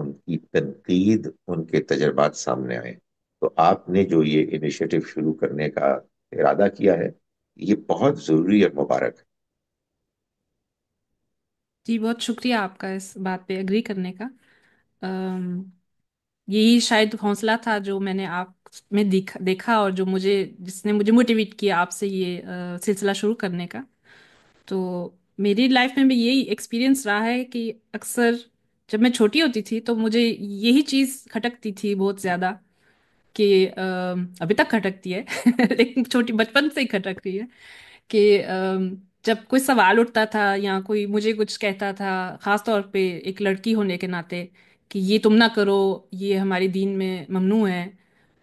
ان کی تنقید، ان کے تجربات سامنے آئے. تو آپ نے جو یہ انیشیٹو شروع کرنے کا ارادہ کیا ہے، یہ بہت ضروری اور مبارک ہے. جی بہت شکریہ آپ کا اس بات پہ اگری کرنے کا. ام، یہی شاید حوصلہ تھا جو میں نے آپ میں دیکھا اور جو جس نے مجھے موٹیویٹ کیا آپ سے یہ سلسلہ شروع کرنے کا. تو میری لائف میں بھی یہی ایکسپیرینس رہا ہے کہ اکثر جب میں چھوٹی ہوتی تھی تو مجھے یہی چیز کھٹکتی تھی بہت زیادہ کہ ابھی تک کھٹکتی ہے لیکن چھوٹی بچپن سے ہی کھٹک رہی ہے کہ جب کوئی سوال اٹھتا تھا یا کوئی مجھے کچھ کہتا تھا، خاص طور پہ ایک لڑکی ہونے کے ناطے، کہ یہ تم نہ کرو، یہ ہمارے دین میں ممنوع ہے.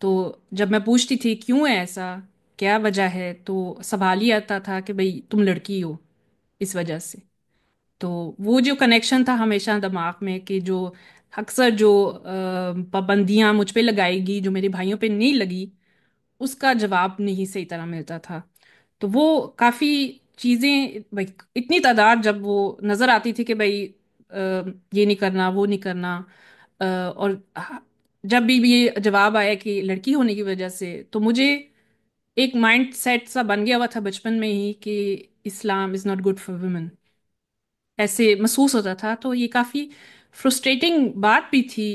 تو جب میں پوچھتی تھی کیوں ہے ایسا، کیا وجہ ہے، تو سوال ہی آتا تھا کہ بھئی تم لڑکی ہو، اس وجہ سے. تو وہ جو کنیکشن تھا ہمیشہ دماغ میں کہ جو اکثر جو پابندیاں مجھ پہ لگائے گی جو میرے بھائیوں پہ نہیں لگی، اس کا جواب نہیں صحیح طرح ملتا تھا. تو وہ کافی چیزیں، بھائی اتنی تعداد جب وہ نظر آتی تھی کہ بھائی یہ نہیں کرنا، وہ نہیں کرنا، اور جب بھی یہ جواب آیا کہ لڑکی ہونے کی وجہ سے، تو مجھے ایک مائنڈ سیٹ سا بن گیا ہوا تھا بچپن میں ہی کہ Islam is not good for women, ایسے محسوس ہوتا تھا. تو یہ کافی فرسٹریٹنگ بات بھی تھی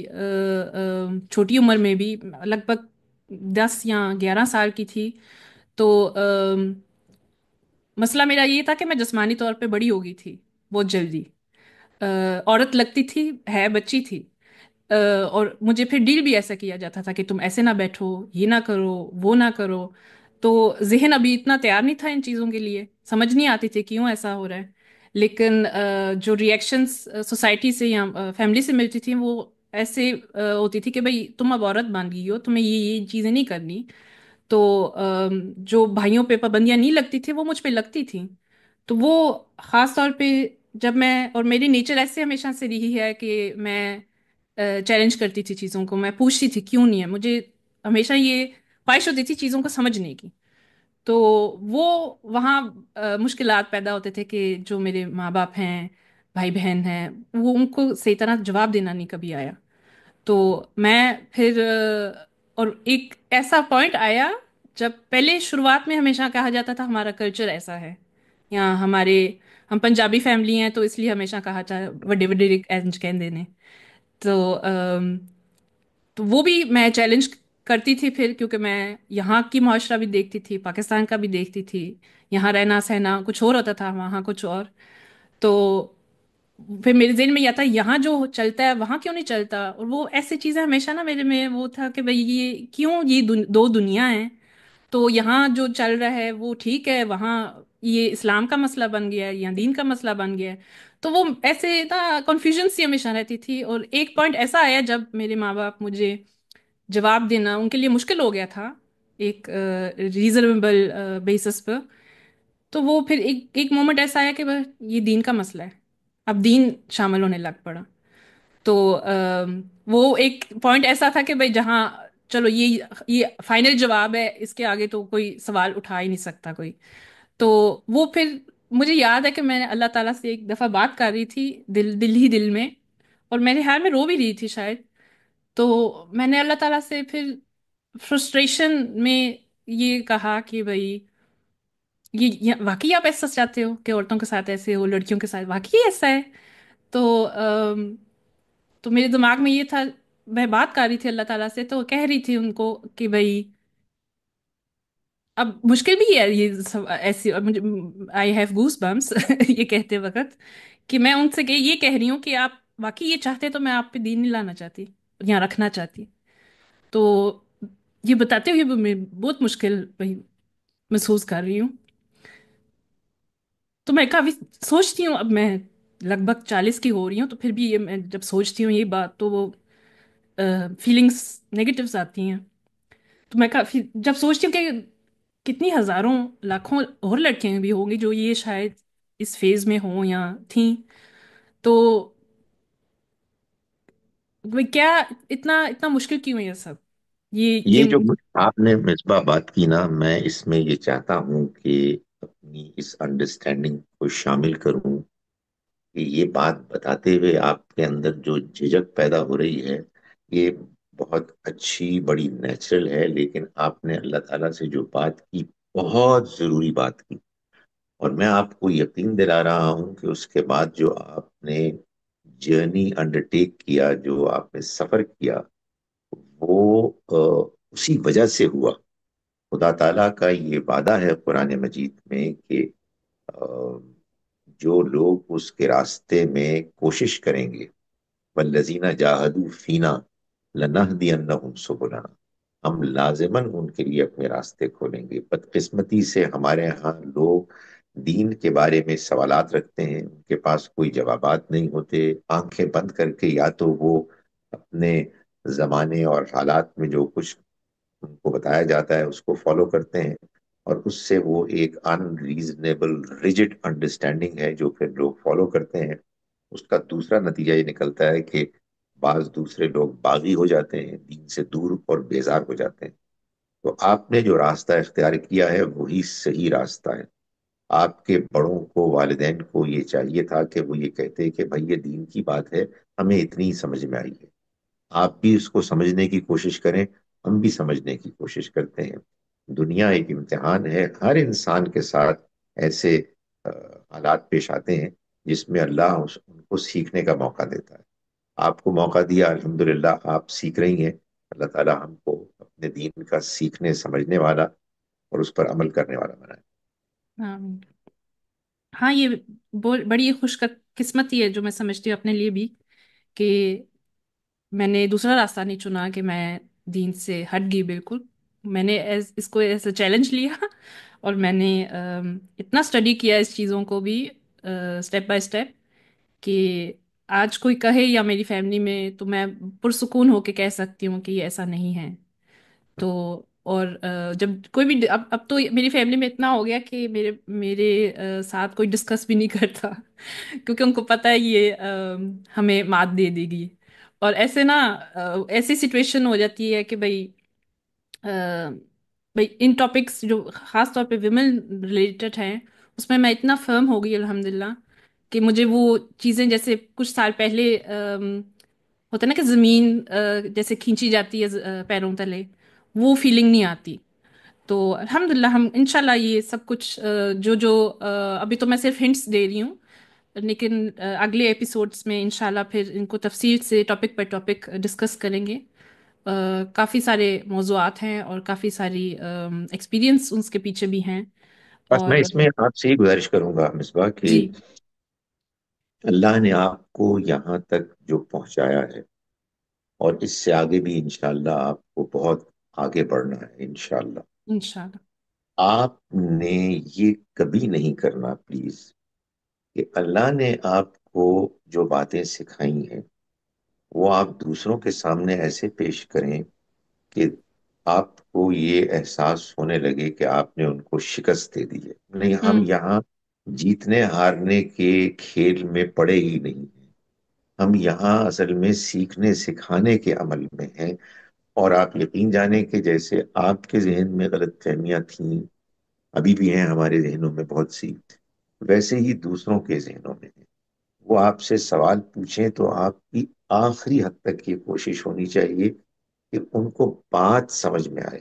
چھوٹی عمر میں بھی، لگ بھگ 10 یا 11 سال کی تھی. تو مسئلہ میرا یہ تھا کہ میں جسمانی طور پہ بڑی ہو گئی تھی بہت جلدی، عورت لگتی تھی، ہے بچی تھی. اور مجھے پھر ڈیل بھی ایسا کیا جاتا تھا کہ تم ایسے نہ بیٹھو، یہ نہ کرو، وہ نہ کرو. تو ذہن ابھی اتنا تیار نہیں تھا ان چیزوں کے لیے، سمجھ نہیں آتی تھی کیوں ایسا ہو رہا ہے. لیکن جو ریئیکشنز سوسائٹی سے یا فیملی سے ملتی تھیں وہ ایسے ہوتی تھی کہ بھئی تم اب عورت بن گئی ہو، تمہیں یہ چیزیں نہیں کرنی. تو جو بھائیوں پہ پابندیاں نہیں لگتی تھی وہ مجھ پہ لگتی تھیں. تو وہ خاص طور پہ جب میں، اور میری نیچر ایسے ہمیشہ سے رہی ہے کہ میں چیلنج کرتی تھی چیزوں کو، میں پوچھتی تھی کیوں نہیں ہے، مجھے ہمیشہ یہ خواہش ہوتی تھی چیزوں کو سمجھنے کی. تو وہ وہاں مشکلات پیدا ہوتے تھے کہ جو میرے ماں باپ ہیں، بھائی بہن ہیں، وہ ان کو صحیح طرح جواب دینا نہیں کبھی آیا. تو میں پھر اور ایک ایسا پوائنٹ آیا جب پہلے شروعات میں ہمیشہ کہا جاتا تھا ہمارا کلچر ایسا ہے، یا ہم پنجابی فیملی ہیں تو اس لیے ہمیشہ کہا جاتا وڈے وڈے اینج کہندے نے. تو تو وہ بھی میں چیلنج کرتی تھی پھر، کیونکہ میں یہاں کی معاشرہ بھی دیکھتی تھی، پاکستان کا بھی دیکھتی تھی. یہاں رہنا سہنا کچھ اور ہوتا تھا، وہاں کچھ اور. تو پھر میرے ذہن میں یہ تھا یہاں جو چلتا ہے وہاں کیوں نہیں چلتا. اور وہ ایسی چیزیں ہمیشہ نا میرے میں وہ تھا کہ بھئی یہ کیوں، یہ دو دنیا ہیں. تو یہاں جو چل رہا ہے وہ ٹھیک ہے، وہاں یہ اسلام کا مسئلہ بن گیا ہے یا دین کا مسئلہ بن گیا ہے. تو وہ ایسے نا کنفیوژن سی ہمیشہ رہتی تھی. اور ایک پوائنٹ ایسا آیا جب میرے ماں باپ مجھے جواب دینا ان کے لیے مشکل ہو گیا تھا ایک ریزنیبل بیسس پہ. تو وہ پھر ایک مومنٹ ایسا آیا کہ بس یہ دین کا مسئلہ ہے، اب دین شامل ہونے لگ پڑا. تو وہ ایک پوائنٹ ایسا تھا کہ بھائی جہاں چلو یہ فائنل جواب ہے، اس کے آگے تو کوئی سوال اٹھا ہی نہیں سکتا کوئی. تو وہ پھر مجھے یاد ہے کہ میں نے اللہ تعالیٰ سے ایک دفعہ بات کر رہی تھی دل ہی دل میں، اور میرے خیال میں رو بھی رہی تھی شاید. تو میں نے اللہ تعالیٰ سے پھر فرسٹریشن میں یہ کہا کہ بھائی یہ واقعی آپ ایسا چاہتے ہو کہ عورتوں کے ساتھ ایسے ہو، لڑکیوں کے ساتھ واقعی ایسا ہے. تو تو میرے دماغ میں یہ تھا، میں بات کر رہی تھی اللہ تعالیٰ سے تو کہہ رہی تھی ان کو کہ بھائی اب مشکل بھی ہے یہ سب ایسی، اور مجھے آئی ہیو گوس بمس یہ کہتے وقت کہ میں ان سے یہ کہہ رہی ہوں کہ آپ واقعی یہ چاہتے تو میں آپ پہ دین نہیں لانا چاہتی، یہاں رکھنا چاہتی. تو یہ بتاتے ہوئے بھی میں بہت مشکل وہی محسوس کر رہی ہوں. تو میں کافی سوچتی ہوں، اب میں لگ بھگ 40 کی ہو رہی ہوں، تو پھر بھی یہ میں جب سوچتی ہوں یہ بات تو وہ فیلنگس نگیٹیوز آتی ہیں. تو میں کافی جب سوچتی ہوں کہ کتنی ہزاروں لاکھوں اور لڑکیاں بھی ہوں گی جو یہ شاید اس فیز میں ہوں یا تھیں، تو وہ کیا اتنا اتنا مشکل کیوں ہے یہ سب. یہ یہ جو آپ نے مصباح بات کی نا، میں اس میں یہ چاہتا ہوں کہ اپنی اس انڈرسٹینڈنگ کو شامل کروں کہ یہ بات بتاتے ہوئے آپ کے اندر جو جھجک پیدا ہو رہی ہے، یہ بہت اچھی، بڑی نیچرل ہے، لیکن آپ نے اللہ تعالیٰ سے جو بات کی، بہت ضروری بات کی. اور میں آپ کو یقین دلا رہا ہوں کہ اس کے بعد جو آپ نے جرنی انڈرٹیک کیا، جو آپ نے سفر کیا، وہ اسی وجہ سے ہوا. خدا تعالیٰ کا یہ وعدہ ہے قرآن مجید میں کہ آ، جو لوگ اس کے راستے میں کوشش کریں گے، والذین جاہدوا فینا لنہدینہم سبلنا، ہم لازماً ان کے لیے اپنے راستے کھولیں گے. بدقسمتی سے ہمارے ہاں لوگ دین کے بارے میں سوالات رکھتے ہیں، ان کے پاس کوئی جوابات نہیں ہوتے، آنکھیں بند کر کے یا تو وہ اپنے زمانے اور حالات میں جو کچھ ان کو بتایا جاتا ہے اس کو فالو کرتے ہیں، اور اس سے وہ ایک ان ریزنیبل ریجڈ انڈرسٹینڈنگ ہے جو پھر لوگ فالو کرتے ہیں. اس کا دوسرا نتیجہ یہ نکلتا ہے کہ بعض دوسرے لوگ باغی ہو جاتے ہیں، دین سے دور اور بیزار ہو جاتے ہیں. تو آپ نے جو راستہ اختیار کیا ہے وہی صحیح راستہ ہے. آپ کے بڑوں کو، والدین کو یہ چاہیے تھا کہ وہ یہ کہتے کہ بھائی یہ دین کی بات ہے، ہمیں اتنی ہی سمجھ میں آئی ہے، آپ بھی اس کو سمجھنے کی کوشش کریں، ہم بھی سمجھنے کی کوشش کرتے ہیں. دنیا ایک امتحان ہے، ہر انسان کے ساتھ ایسے آ، حالات پیش آتے ہیں جس میں اللہ ان کو سیکھنے کا موقع دیتا ہے. آپ کو موقع دیا، الحمدللہ آپ سیکھ رہی ہیں. اللہ تعالیٰ ہم کو اپنے دین کا سیکھنے، سمجھنے والا اور اس پر عمل کرنے والا بنائے. آمین۔ ہاں، یہ بڑی خوش قسمتی ہے جو میں سمجھتی ہوں اپنے لیے بھی، کہ میں نے دوسرا راستہ نہیں چنا کہ میں دین سے ہٹ گئی بالکل. میں نے اس کو ایز اے چیلنج لیا اور میں نے اتنا اسٹڈی کیا اس چیزوں کو بھی اسٹیپ بائی اسٹیپ، کہ آج کوئی کہے یا میری فیملی میں تو میں پرسکون ہو کے کہہ سکتی ہوں کہ یہ ایسا نہیں ہے. تو اور جب کوئی بھی اب تو میری فیملی میں اتنا ہو گیا کہ میرے میرے ساتھ کوئی ڈسکس بھی نہیں کرتا کیونکہ ان کو پتہ ہے یہ ہمیں مات دے دے گی. اور ایسے نا ایسی سچویشن ہو جاتی ہے کہ بھائی ان ٹاپکس جو خاص طور پہ ویمن ریلیٹڈ ہیں اس میں اتنا فرم ہو گئی الحمدللہ کہ مجھے وہ چیزیں جیسے کچھ سال پہلے ہوتا ہے نا کہ زمین جیسے کھینچی جاتی ہے پیروں تلے، وہ فیلنگ نہیں آتی. تو الحمدللہ ہم انشاءاللہ یہ سب کچھ جو جو ابھی تو میں صرف ہنٹس دے رہی ہوں، لیکن اگلے ایپیسوڈس میں انشاءاللہ پھر ان کو تفصیل سے ٹاپک پر ٹاپک ڈسکس کریں گے. کافی سارے موضوعات ہیں اور کافی ساری ایکسپیرینس اس کے پیچھے بھی ہیں. بس میں اور اس میں آپ سے یہ گزارش کروں گا مصباح کہ جی، اللہ نے آپ کو یہاں تک جو پہنچایا ہے، اور اس سے آگے بھی انشاءاللہ آپ کو بہت آگے بڑھنا ہے انشاءاللہ. انشاءاللہ. آپ نے یہ کبھی نہیں کرنا پلیز کہ اللہ نے آپ کو جو باتیں سکھائی ہیں وہ آپ دوسروں کے سامنے ایسے پیش کریں کہ آپ کو یہ احساس ہونے لگے کہ آپ نے ان کو شکست دے دی ہے. نہیں، ہم ہوں، یہاں جیتنے ہارنے کے کھیل میں پڑے ہی نہیں ہیں. ہم یہاں اصل میں سیکھنے سکھانے کے عمل میں ہیں. اور آپ یقین جانیں کہ جیسے آپ کے ذہن میں غلط فہمیاں تھیں، ابھی بھی ہیں ہمارے ذہنوں میں بہت سی، ویسے ہی دوسروں کے ذہنوں میں ہیں. وہ آپ سے سوال پوچھیں تو آپ کی آخری حد تک یہ کوشش ہونی چاہیے کہ ان کو بات سمجھ میں آئے،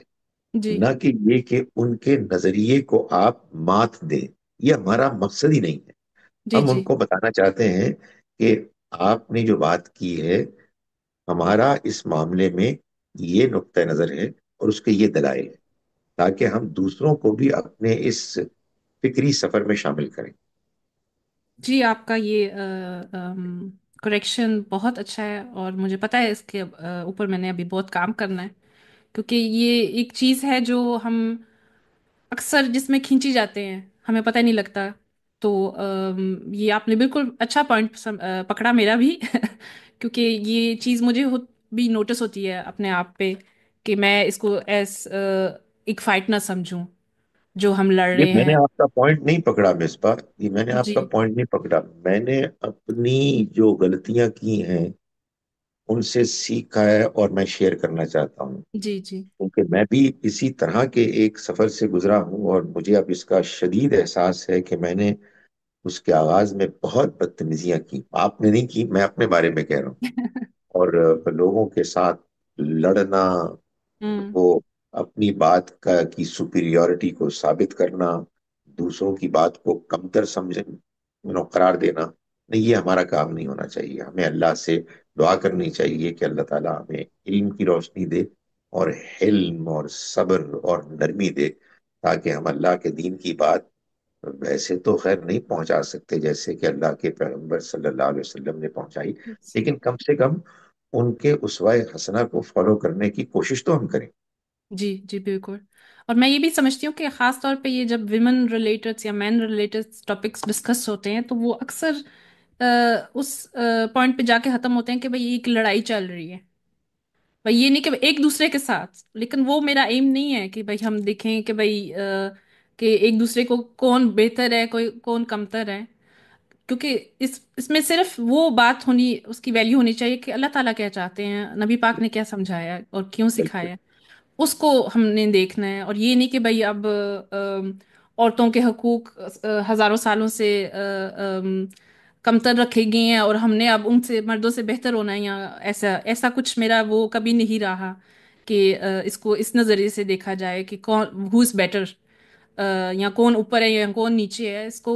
جی نہ کہ یہ کہ ان کے نظریے کو آپ مات دیں. یہ ہمارا مقصد ہی نہیں ہے. جی ہم جی ان کو بتانا چاہتے ہیں کہ آپ نے جو بات کی ہے، ہمارا اس معاملے میں یہ نقطہ نظر ہے اور اس کے یہ دلائل ہے، تاکہ ہم دوسروں کو بھی اپنے اس فکری سفر میں شامل کریں. جی. آپ کا یہ کریکشن بہت اچھا ہے اور مجھے پتا ہے اس کے اوپر میں نے ابھی بہت کام کرنا ہے، کیونکہ یہ ایک چیز ہے جو ہم اکثر جس میں کھینچی جاتے ہیں ہمیں پتہ نہیں لگتا. تو یہ آپ نے بالکل اچھا پوائنٹ پکڑا میرا بھی کیونکہ یہ چیز مجھے بھی نوٹس ہوتی ہے اپنے آپ پہ کہ میں اس کو ایز ایک فائٹ نہ سمجھوں جو ہم لڑ یہ رہے میں نے ہیں. آپ کا پوائنٹ نہیں پکڑا مصباح، یہ میں نے آپ کا جی پوائنٹ نہیں پکڑا. میں نے اپنی جو غلطیاں کی ہیں ان سے سیکھا ہے اور میں شیئر کرنا چاہتا ہوں، جی جی کیونکہ میں بھی اسی طرح کے ایک سفر سے گزرا ہوں اور مجھے اب اس کا شدید احساس ہے کہ میں نے اس کے آغاز میں بہت بدتمیزیاں کی، آپ نے نہیں کی، میں اپنے بارے میں کہہ رہا ہوں، اور لوگوں کے ساتھ لڑنا، ان ہوں. کو اپنی بات کا کی سپیریورٹی کو ثابت کرنا، دوسروں کی بات کو کمتر سمجھنا، قرار دینا، نہیں، یہ ہمارا کام نہیں ہونا چاہیے. ہمیں اللہ سے دعا کرنی چاہیے کہ اللہ تعالیٰ ہمیں علم کی روشنی دے، اور حلم اور صبر اور نرمی دے، تاکہ ہم اللہ کے دین کی بات ویسے تو خیر نہیں پہنچا سکتے جیسے کہ اللہ کے پیغمبر صلی اللہ علیہ وسلم نے پہنچائی، لیکن کم سے کم ان کے اسوہ حسنہ کو فالو کرنے کی کوشش تو ہم کریں. جی جی بالکل. اور میں یہ بھی سمجھتی ہوں کہ خاص طور پہ یہ جب ویمن ریلیٹڈ یا مین ریلیٹڈ ٹاپکس ڈسکس ہوتے ہیں تو وہ اکثر اس پوائنٹ پہ جا کے ختم ہوتے ہیں کہ بھئی ایک لڑائی چل رہی ہے. بھئی یہ نہیں کہ ایک دوسرے کے ساتھ، لیکن وہ میرا ایم نہیں ہے کہ بھئی ہم دیکھیں کہ بھئی کہ ایک دوسرے کو کون بہتر ہے، کوئی کون کمتر ہے. کیونکہ اس میں صرف وہ بات ہونی، اس کی ویلیو ہونی چاہیے کہ اللہ تعالیٰ کیا چاہتے ہیں، نبی پاک نے کیا سمجھایا اور کیوں بالکل. سکھایا، اس کو ہم نے دیکھنا ہے. اور یہ نہیں کہ بھائی اب عورتوں کے حقوق ہزاروں سالوں سے کمتر رکھے گئے ہیں اور ہم نے اب ان سے مردوں سے بہتر ہونا ہے، یا ایسا ایسا کچھ میرا وہ کبھی نہیں رہا کہ اس کو اس نظریے سے دیکھا جائے کہ کون ہو از بیٹر، یا کون اوپر ہے یا کون نیچے ہے. اس کو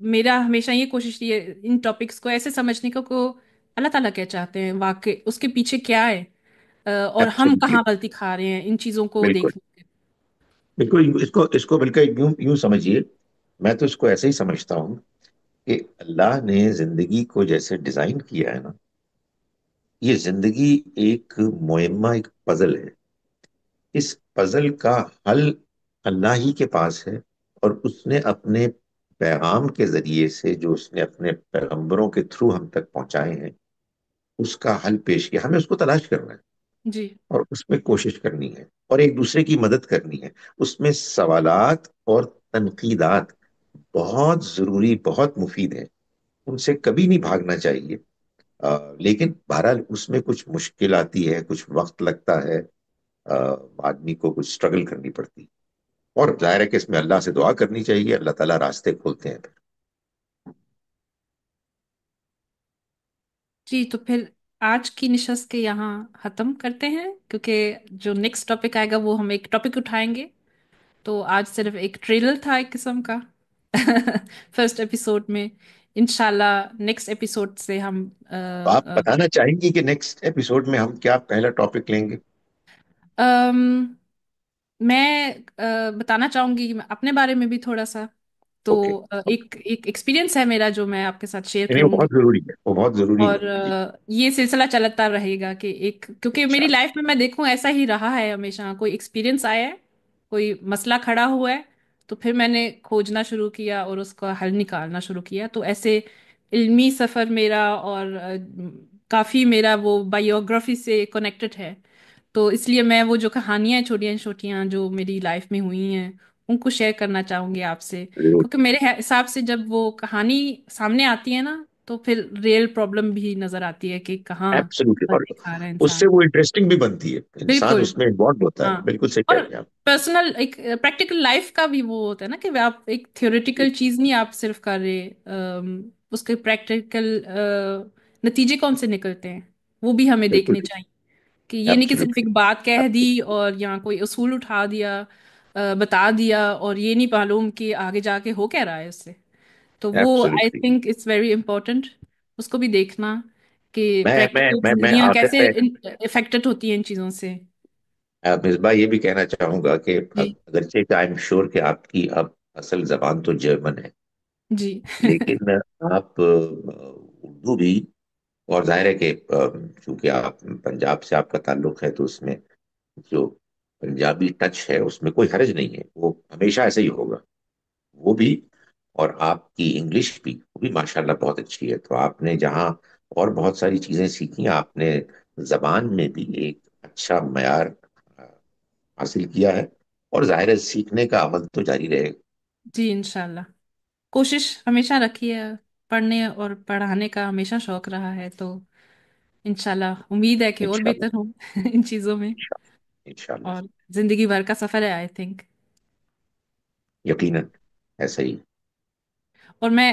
میرا ہمیشہ یہ کوشش رہی ہے ان ٹاپکس کو ایسے سمجھنے کو اللہ تعالیٰ کیا چاہتے ہیں، واقع اس کے پیچھے کیا ہے، اور ہم ایبسولوٹلی. کہاں غلطی کھا رہے ہیں ان چیزوں کو بالکل دیکھنے کے. بالکل. اس کو بلکہ یوں سمجھیے، میں تو اس کو ایسے ہی سمجھتا ہوں کہ اللہ نے زندگی کو جیسے ڈیزائن کیا ہے نا، یہ زندگی ایک معمہ، ایک پزل ہے. اس پزل کا حل اللہ ہی کے پاس ہے، اور اس نے اپنے پیغام کے ذریعے سے جو اس نے اپنے پیغمبروں کے تھرو ہم تک پہنچائے ہیں، اس کا حل پیش کیا. ہمیں اس کو تلاش کرنا ہے، جی اور اس میں کوشش کرنی ہے، اور ایک دوسرے کی مدد کرنی ہے. اس میں سوالات اور تنقیدات بہت ضروری، بہت مفید ہیں، ان سے کبھی نہیں بھاگنا چاہیے. لیکن بہرحال اس میں کچھ مشکل آتی ہے، کچھ وقت لگتا ہے، آدمی کو کچھ اسٹرگل کرنی پڑتی ہے، اور ظاہر ہے کہ اس میں اللہ سے دعا کرنی چاہیے، اللہ تعالیٰ راستے کھولتے ہیں پھر. جی. تو پھر آج کی نشست کے یہاں ختم کرتے ہیں، کیونکہ جو نیکسٹ ٹاپک آئے گا وہ ہم ایک ٹاپک اٹھائیں گے. تو آج صرف ایک ٹریلر تھا ایک قسم کا فرسٹ ایپیسوڈ میں. انشاءاللہ نیکسٹ ایپیسوڈ سے ہم تو آپ بتانا چاہیں گی کہ نیکسٹ ایپیسوڈ میں ہم کیا پہلا ٹاپک لیں گے؟ میں بتانا چاہوں گی اپنے بارے میں بھی تھوڑا سا. تو اوکے. ایک ایک ایکسپیرینس ہے میرا جو میں آپ کے ساتھ شیئر نہیں، وہ کروں گی. بہت ضروری ہے، وہ بہت ضروری اور ہے جی. یہ سلسلہ چلتا رہے گا کہ ایک، کیونکہ میری انشاءاللہ. لائف میں دیکھوں ایسا ہی رہا ہے ہمیشہ، کوئی ایکسپیرینس آیا ہے، کوئی مسئلہ کھڑا ہوا ہے، تو پھر میں نے کھوجنا شروع کیا اور اس کا حل نکالنا شروع کیا. تو ایسے علمی سفر میرا، اور کافی میرا وہ بائیوگرافی سے کنیکٹڈ ہے. تو اس لیے میں وہ جو کہانیاں چھوٹیاں چھوٹیاں جو میری لائف میں ہوئی ہیں ان کو شیئر کرنا چاہوں گی آپ سے. ضرور. کیونکہ میرے حساب سے جب وہ کہانی سامنے آتی ہے نا تو پھر ریئل پرابلم بھی نظر آتی ہے کہ کہاں ایبسولوٹلی. اور غلطی کھا رہا ہے اس سے انسان. وہ انٹرسٹنگ بھی بنتی ہے، انسان بالکل. اس میں انوالو ہوتا ہاں. ہے. بالکل صحیح اور کہہ رہے ہیں آپ. پرسنل ایک پریکٹیکل لائف کا بھی وہ ہوتا ہے نا کہ آپ ایک تھیوریٹیکل چیز نہیں آپ صرف کر رہے، اس کے پریکٹیکل نتیجے کون سے نکلتے ہیں وہ بھی ہمیں بالکل. دیکھنے چاہیے. کہ یہ نہیں کہ صرف ایبسولوٹلی. ایک بات کہہ دی اور یا کوئی اصول اٹھا دیا، بتا دیا، اور یہ نہیں معلوم کہ آگے جا کے ہو کیا رہا ہے اس سے. تو وہ I absolutely. Think it's very important اس کو بھی دیکھنا کہ پریکٹیکل میں زندگیاں آخر کیسے میں افیکٹڈ ہوتی ہیں ان چیزوں سے. مصباح یہ بھی کہنا چاہوں گا کہ جی اگرچہ کہ آئی ایم شور کہ آپ کی اب اصل زبان تو جرمن ہے، جی لیکن آپ اردو بھی، اور ظاہر ہے کہ چونکہ آپ پنجاب سے آپ کا تعلق ہے، تو اس میں جو پنجابی ٹچ ہے اس میں کوئی حرج نہیں ہے، وہ ہمیشہ ایسے ہی ہوگا وہ بھی. اور آپ کی انگلش بھی، وہ بھی ماشاءاللہ بہت اچھی ہے. تو آپ نے جہاں اور بہت ساری چیزیں سیکھی، آپ نے زبان میں بھی ایک اچھا معیار آ، حاصل کیا ہے، اور ظاہر ہے سیکھنے کا عمل تو جاری رہے گا. جی. انشاءاللہ کوشش ہمیشہ رکھی ہے، پڑھنے اور پڑھانے کا ہمیشہ شوق رہا ہے. تو انشاءاللہ امید ہے کہ اور انشاءاللہ. بہتر ہوں ان چیزوں میں. انشاءاللہ. اور زندگی بھر کا سفر ہے آئی تھنک. یقیناً ایسا ہی. اور میں